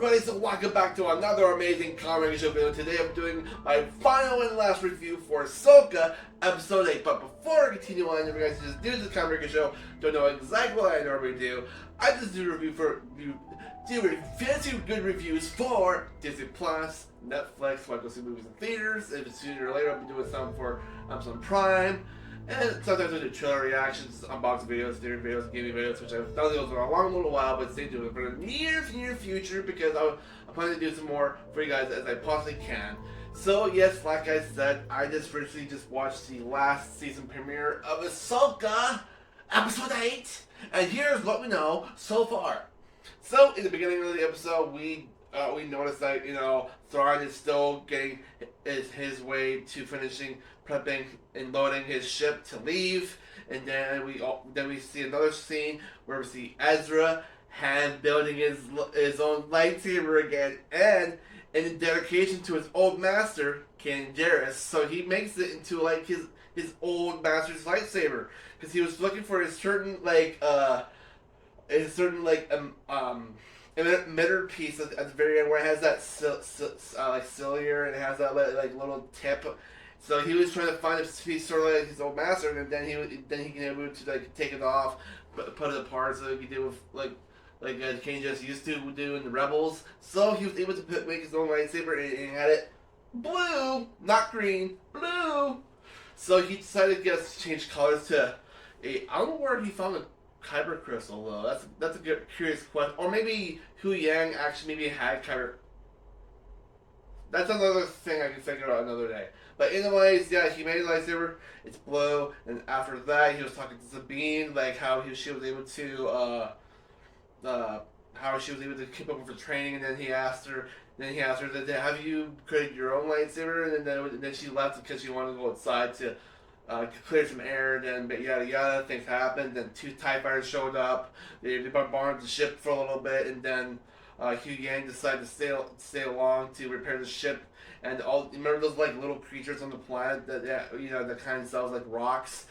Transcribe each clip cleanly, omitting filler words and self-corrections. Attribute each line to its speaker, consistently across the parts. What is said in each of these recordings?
Speaker 1: everybody, so welcome back to another amazing comic show video. Today I'm doing my final and last review for Ahsoka episode 8. But before I continue on, if you guys just do this comic show, don't know exactly what I normally do, I just do fancy good reviews for Disney Plus, Netflix, when I go see movies in theaters. If it's sooner or later, I'll be doing some for Amazon Prime. And sometimes I do trailer reactions, unboxing videos, theory videos, gaming videos, which I've done those for a long little while, but stay tuned for the near future because I'm planning to do some more for you guys as I possibly can. So yes, like I said, I just recently watched the last season premiere of Ahsoka, episode 8, and here's what we know so far. So in the beginning of the episode, we noticed that Thrawn is still getting his way to finishing prepping and loading his ship to leave, and then we see another scene where we see Ezra hand building his own lightsaber again, and in dedication to his old master King Jarrus. So he makes it into like his old master's lightsaber because he was looking for a certain emitter piece at the very end where it has that cilia and it has that like little tip. So he was trying to find a piece sort of like his old master, and then he can able to like take it off, put it apart, so he could do with like Kane just used to do in the Rebels. So he was able to make his own lightsaber and had it blue, not green, blue. So he decided to change colors to I don't know where he found the kyber crystal though. That's a good, curious question. Or maybe Hu Yang actually maybe had kyber. That's another thing I can figure out another day. But anyways, yeah, he made a lightsaber. It's blue, and after that, he was talking to Sabine, like how she was able to keep up with her training, and then he asked her, have you created your own lightsaber? And then she left because she wanted to go outside to clear some air, and then yada yada, things happened. Then 2 TIE fighters showed up. They bombarded the ship for a little bit, and then Hu Yang decided to stay along to repair the ship. And remember those like little creatures on the planet that kind of sounds like rocks.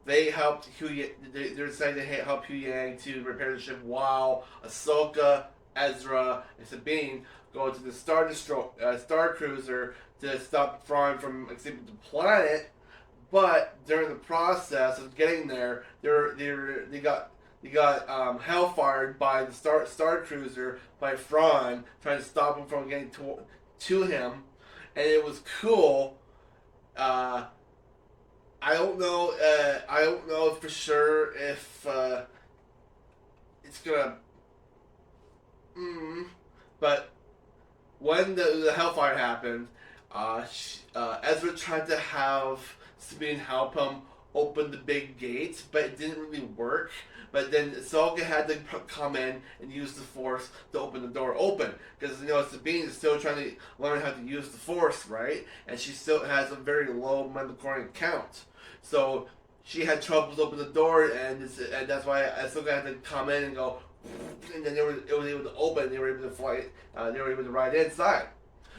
Speaker 1: They helped They decided to help Hu Yang to repair the ship while Ahsoka, Ezra, and Sabine go to the Star Cruiser to stop Thrawn from escaping the planet. But during the process of getting there, they got hellfired by the Star Cruiser by Thrawn, trying to stop him from getting to him, and it was cool. I don't know for sure if it's gonna. But when the hellfire happened, Ezra tried to have Sabine help him open the big gate, but it didn't really work. But then Ahsoka had to come in and use the Force to open the door open. Because, Sabine is still trying to learn how to use the Force, right? And she still has a very low midichlorian count. So she had troubles opening the door, and that's why Ahsoka had to come in and go, and then it was able to open, and they were able to fly, they were able to ride inside.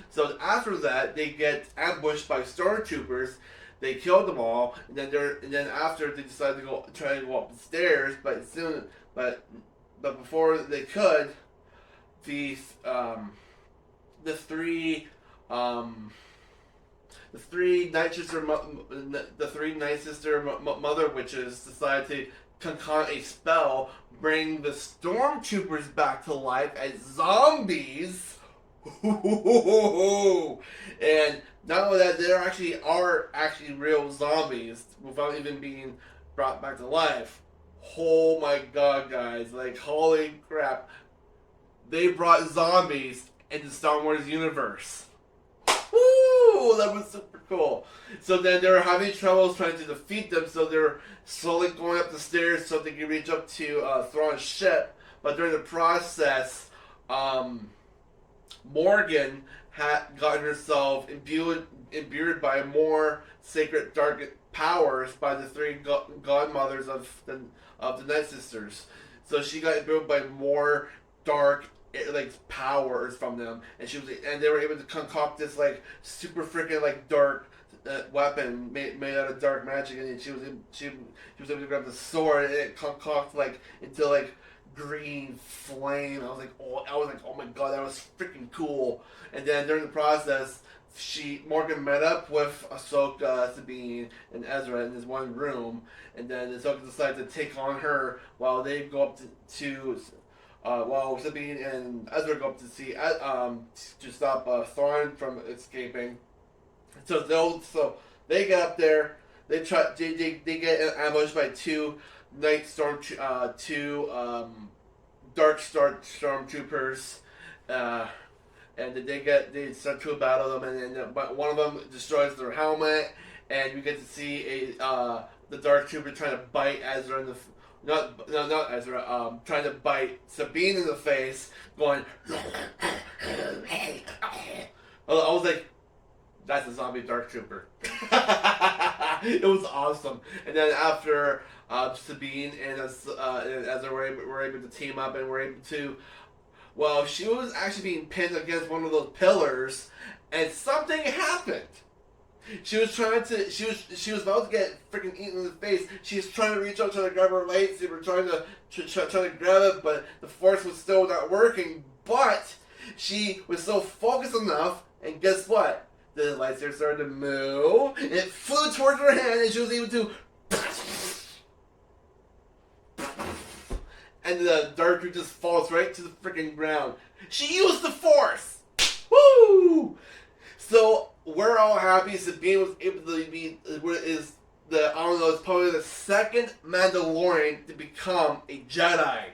Speaker 1: So after that, they get ambushed by stormtroopers. They killed them all, and then after they decided to try to go up the stairs, but before they could, the three Night Sister Mother Witches decided to concoct a spell, bring the stormtroopers back to life as zombies. And not only that, there are real zombies without even being brought back to life. Oh my god, guys. Like, holy crap. They brought zombies into Star Wars universe. Woo! That was super cool. So then they were having trouble trying to defeat them, so they're slowly going up the stairs so they can reach up to Thrawn's ship. But during the process, Morgan had gotten herself imbued by more sacred dark powers by the 3 godmothers of the Night Sisters. So she got imbued by more dark powers from them, and they were able to concoct this super freaking dark weapon made out of dark magic, and she was able to grab the sword, and it concoct into green flame. I was like, oh my god, that was freaking cool. And then during the process, Morgan met up with Ahsoka, Sabine, and Ezra in this one room, and then Ahsoka decides to take on her while they go up while Sabine and Ezra go up to see to stop Thrawn from escaping. So they get up there. They get ambushed by two dark stormtroopers. And they start to battle them, and then one of them destroys their helmet, and we get to see the dark trooper trying to bite Ezra in the not Ezra trying to bite Sabine in the face, going. I was like, that's a zombie dark trooper. It was awesome. And then after Sabine and Ezra were able to team up and were able to. Well, she was actually being pinned against one of those pillars, and something happened. She was about to get freaking eaten in the face. She was trying to reach out to grab her lightsaber, trying to grab it, but the force was still not working. But she was so focused enough, and guess what? The lightsaber started to move. And it flew towards her hand, and she was able to. And the dark trooper just falls right to the freaking ground. She used the force! Woo! So, we're all happy Sabine was able to it's probably the second Mandalorian to become a Jedi.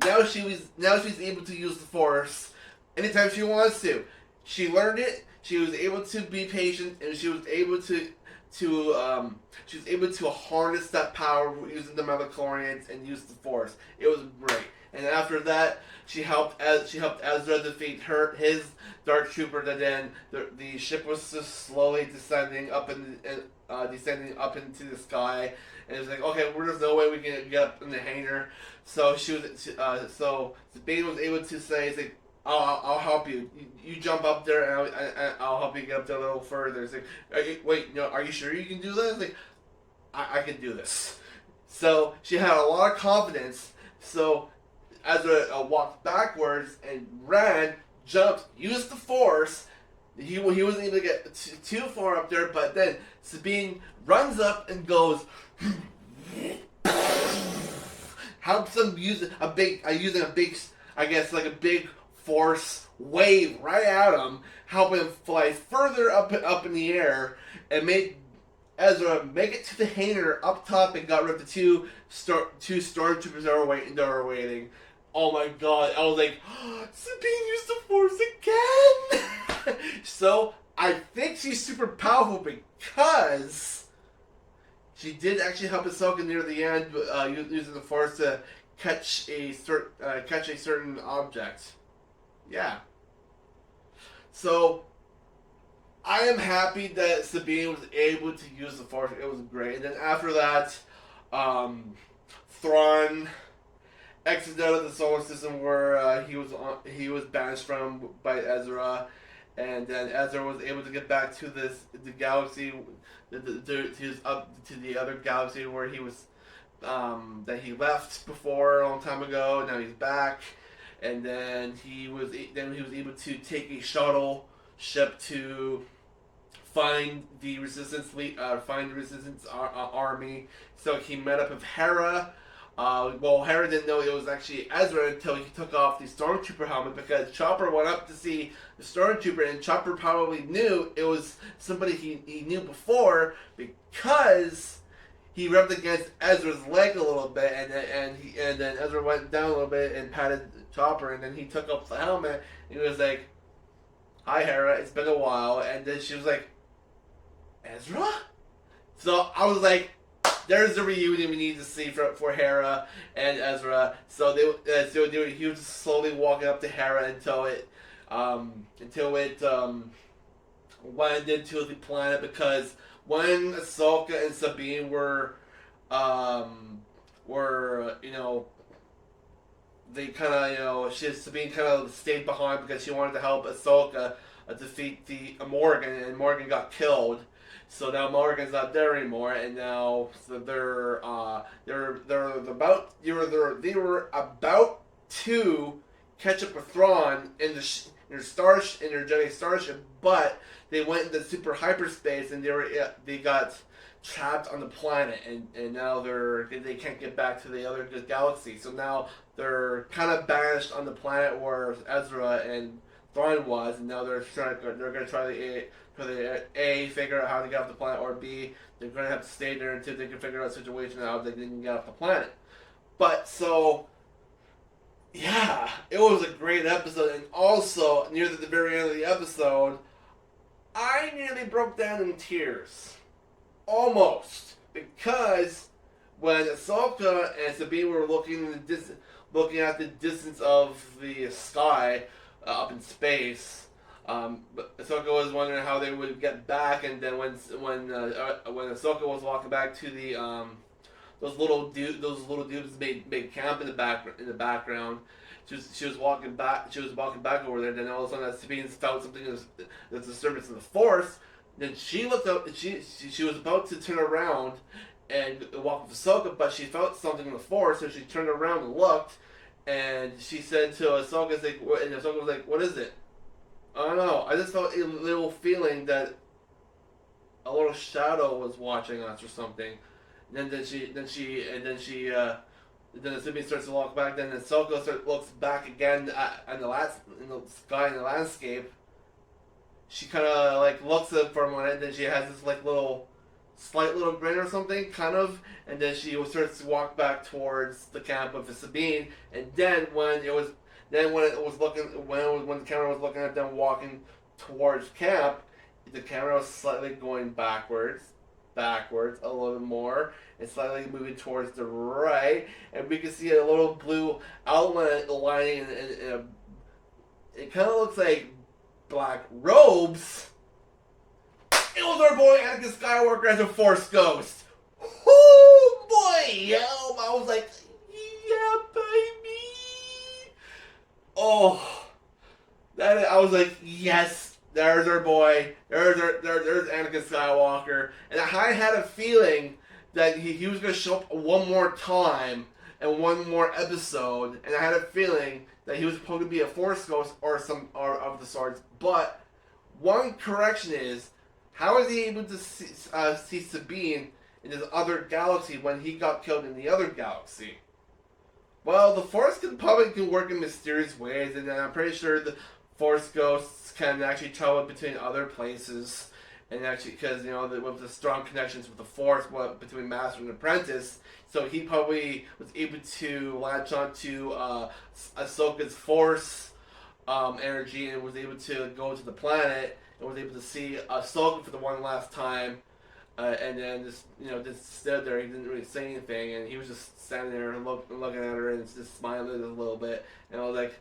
Speaker 1: Now she's able to use the force anytime she wants to. She learned it, she was able to be patient, and she was able to harness that power using the midichlorians and use the force. It was great. And after that, she helped Ezra defeat his dark trooper. That then the ship was just slowly descending up into the sky. And it was like, okay, there's no way we can get up in the hangar. So so Sabine was able to say, it's like, I'll help you. You jump up there, and I'll help you get up there a little further. It's like, are you sure you can do this? It's like, I can do this. So she had a lot of confidence. So Ezra walked backwards and ran, jumped, used the force. He wasn't able to get too far up there, but then Sabine runs up and goes, helps him using a big, I guess like a big force wave right at him, helping him fly further up in the air, and made Ezra make it to the hangar up top and got rid of the two stormtroopers that were waiting. Oh my god! I was like, Sabine used the force again. So I think she's super powerful because she did actually help Ahsoka near the end, using the force to catch a certain object. Yeah. So, I am happy that Sabine was able to use the force. It was great. And then after that, Thrawn exited out of the solar system where he was banished from by Ezra, and then Ezra was able to get back to the galaxy, up to the other galaxy where he was that he left before a long time ago. Now he's back. And then he was able to take a shuttle ship to find the resistance army. So he met up with Hera. Hera didn't know it was actually Ezra until he took off the stormtrooper helmet, because Chopper went up to see the stormtrooper, and Chopper probably knew it was somebody he knew before, because he rubbed against Ezra's leg a little bit, and then Ezra went down a little bit and patted Chopper, and then he took off the helmet, and he was like, "Hi, Hera, it's been a while," and then she was like, "Ezra?" So I was like, there's the reunion we need to see for Hera and Ezra. So he was just slowly walking up to Hera until it landed to the planet, because when Ahsoka and Sabine were they kind of, Sabine kind of stayed behind because she wanted to help Ahsoka defeat the Morgan, and Morgan got killed. So now Morgan's not there anymore, and now so they were about to catch up with Thrawn in their Jedi starship, but they went into super hyperspace and they got trapped on the planet, and now they can't get back to the other galaxy. So now they're kind of banished on the planet where Ezra and Thrawn was, and now they're going to try to A, figure out how to get off the planet, or B, they're going to have to stay there until they can figure out a situation how they can get off the planet. But so, yeah, it was a great episode, and also near the very end of the episode, I nearly broke down in tears, almost, because when Ahsoka and Sabine were looking at the distance of the sky up in space. Ahsoka was wondering how they would get back, and then when Ahsoka was walking back to the those little dudes made camp in the background. She was walking back over there. Then all of a sudden, Sabine felt something that's a disturbance in the Force. Then she looked up. She was about to turn around and walk with Ahsoka, but she felt something in the Force, so she turned around and looked. And she said to Ahsoka, and Ahsoka was like, "What is it?" I don't know. I just felt a little feeling that a little shadow was watching us or something. And then Sabine starts to walk back. Then Ahsoka looks back again in the sky in the landscape. She kind of like looks at it for a moment. Then she has this like slight little grin or something, kind of. And then she starts to walk back towards the camp of Sabine. And then when the camera was looking at them walking towards camp, the camera was slightly going backwards a little bit more, and slightly moving towards the right, and we can see a little blue outline lining, and it kind of looks like black robes. It was our boy Anakin Skywalker as a Force ghost. Oh boy, I was like, yeah, baby. Oh, I was like, yes, there's our boy. There's Anakin Skywalker. And I had a feeling that he was going to show up one more time in one more episode. And I had a feeling that he was supposed to be a Force ghost or of the sorts. But one correction is, how is he able to see Sabine in this other galaxy when he got killed in the other galaxy? Well, the Force can work in mysterious ways, and I'm pretty sure the Force ghosts can actually travel between other places, and actually, because with the strong connections with the Force, between Master and Apprentice, so he probably was able to latch onto Ahsoka's Force energy, and was able to go to the planet, and was able to see Ahsoka for the one last time. And then just stood there. He didn't really say anything, and he was just standing there and looking at her and just smiling a little bit. And I was like,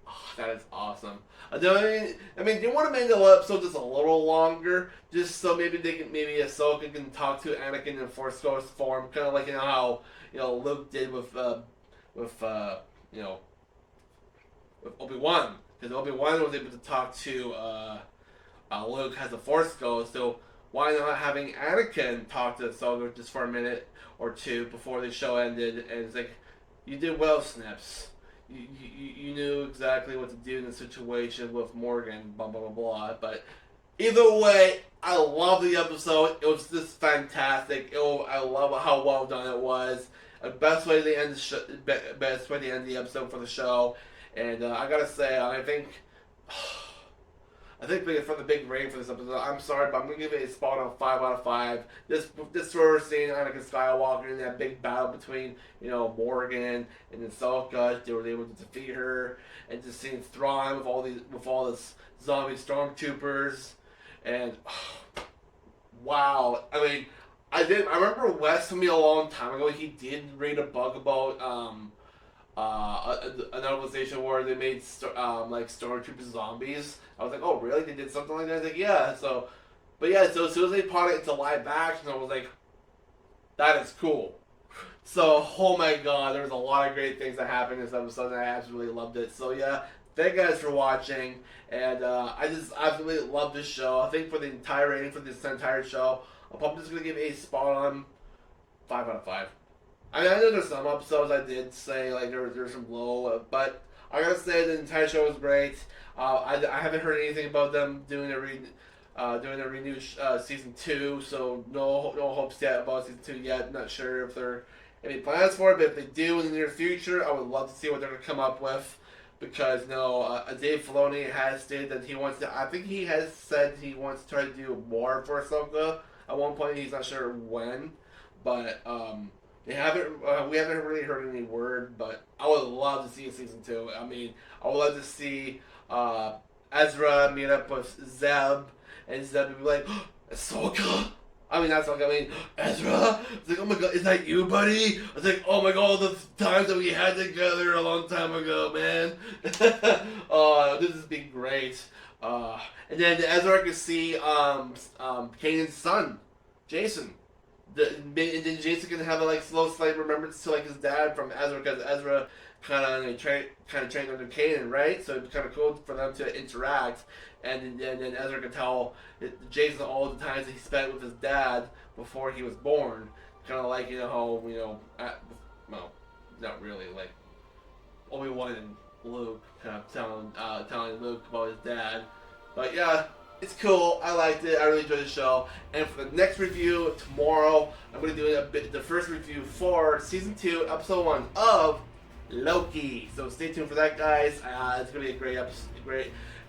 Speaker 1: "Oh, that is awesome." I mean, they want to make the episode just a little longer, just so maybe Ahsoka can talk to Anakin in Force Ghost form, kind of like how Luke did with Obi-Wan, because Obi-Wan was able to talk to Luke as a Force Ghost, so. Why not having Anakin talk to Ahsoka just for a minute or two before the show ended? And it's like, you did well, Snips. You knew exactly what to do in the situation with Morgan, blah, blah, blah, blah. But either way, I love the episode. It was just fantastic. I love how well done it was. Best way to end the episode for the show. And I gotta say, I think for the big rating for this episode, I'm sorry, but I'm gonna give it a spot on 5 out of 5. This sort of seeing Anakin Skywalker in that big battle between Morgan and Ahsoka, they were able to defeat her, and just seeing Thrawn with all this zombie stormtroopers, and wow, I mean, I remember Wes told me a long time ago he did read a book about a novelization where they made like stormtrooper zombies. I was like, oh really? They did something like that? I was like, yeah. So as soon as they put it into live action, I was like, that is cool. So, oh my god, there was a lot of great things that happened in this episode, and I absolutely loved it. So yeah, thank you guys for watching, and I just absolutely love this show. I think for the entire rating for this entire show, I'm probably just gonna give it a spot on 5 out of 5. I mean, I know there's some episodes I did say like there's some low, but I gotta say the entire show was great. I haven't heard anything about them doing a renewed season 2, so no hopes yet about season 2 yet. Not sure if there are any plans for it, but if they do in the near future, I would love to see what they're gonna come up with. Because Dave Filoni has stated that he wants to. I think he has said he wants to try to do more for Ahsoka at one point. He's not sure when, but they haven't. We haven't really heard any word. But I would love to see a season 2. I mean, I would love to see Ezra meet up with Zeb, and Zeb would be like, oh, Ahsoka. I mean, not Ahsoka. I mean, Ezra. It's like, oh my god, is that you, buddy? I was like, oh my god, all the times that we had together a long time ago, man. This has been great. And then Ezra could see Kanan's son, Jason. And then Jason can have a like slow, slight remembrance to like his dad from Ezra, because Ezra kind of trained under Kanan, right? So it's kind of cool for them to interact, and then Ezra can tell Jason all the times that he spent with his dad before he was born. Kind of like how well, not really, like Obi-Wan and Luke kind of telling Luke about his dad, but yeah. It's cool. I liked it. I really enjoyed the show. And for the next review tomorrow, I'm going to do the first review for season 2, episode 1 of Loki. So stay tuned for that, guys. It's going to be a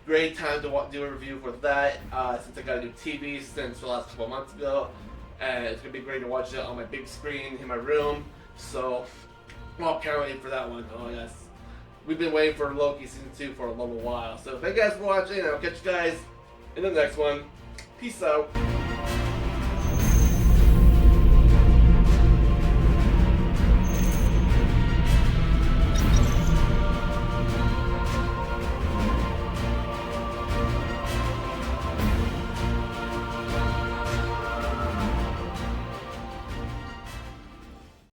Speaker 1: great time to do a review for that. Since I got a new TV since the last couple of months ago, and it's going to be great to watch it on my big screen in my room. So, can't wait for that one. Oh yes, we've been waiting for Loki season 2 for a little while. So thank you guys for watching. And I'll catch you guys in the next one. Peace out.